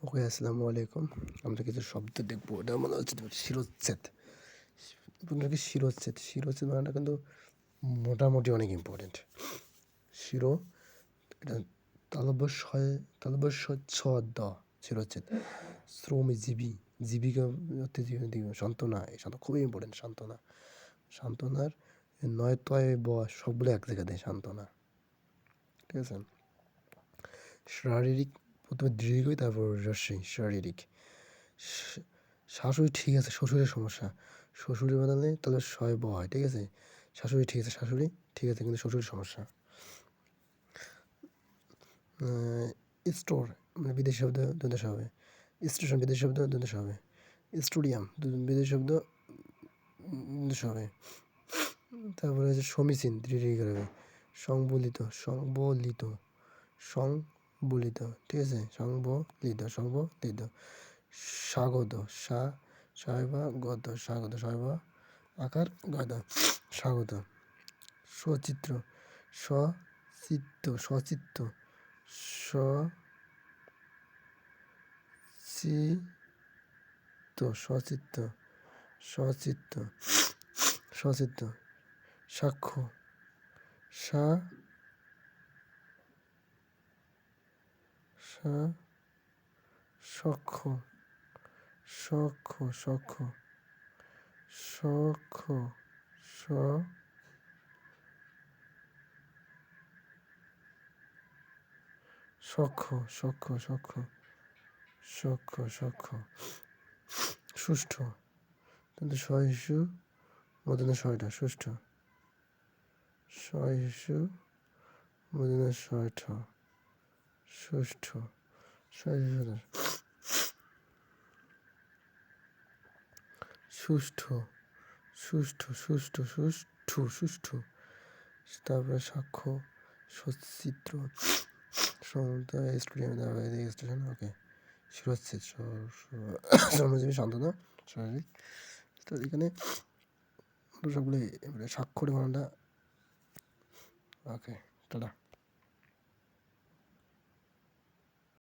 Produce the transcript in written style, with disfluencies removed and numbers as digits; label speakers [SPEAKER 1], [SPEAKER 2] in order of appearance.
[SPEAKER 1] ওকে, আসসালামু আলাইকুম। আমরা কিছু শব্দ দেখবো। এটা মনে হচ্ছে শিরোচ্ছেদ। আপনার কি শিরোচ্ছেদ? শিরোচ্ছেদ মানেটা কিন্তু মোটামুটি অনেক ইম্পর্টেন্ট। শিরো এটা তালব্য ছ দ শিরোচ্ছেদ। শ্রমজীবী জীবিকা সান্ত্বনা, এই সান্ত্বনা খুবই ইম্পর্টেন্ট। সান্ত্বনার নয় তয় ব সবগুলো এক জায়গায় দেয় সান্ত্বনা। ঠিক আছে। শারীরিক প্রথমে দীর্ঘই তারপর রস্যই শারীরিক। শাশুড়ি ঠিক আছে, শ্বশুরের সমস্যা। শ্বশুরের বদলে তাহলে শয় ব হয়। ঠিক আছে। শাশুড়ি ঠিক আছে, শাশুড়ি ঠিক আছে, কিন্তু শ্বশুরের সমস্যা। স্টোর মানে বিদেশি শব্দ দুদেশ হবে। স্টেশন বিদেশি শব্দ দুদেশ হবে। স্টুডিয়াম বিদেশি শব্দ দুদেশ হবে। তারপরে হচ্ছে সমীচীন দৃঢ় হবে। সংবলিত ঠিক আছে। সংবলিত স্বাগত স্বাগত আকার গত স্বাগত। সচিত্র সচিত্ত সাক্ষ্য সক্ষ সুষ্ঠু কিন্তু সহিষ্ণু মদনের ছয়টা সুষ্ঠু সহিষ্ণু মদনের ছয়টা সুষ্ঠু সুষ্ঠু তারপরে সাক্ষ্য সচিত্র স্টেশন। ওকে, শিরোচ্ছেদ শ্রমজীবী সান্ত্বনা শারীরিক। তো এখানে সবগুলো স্বাক্ষর বানানটা। ওকে, টাটা।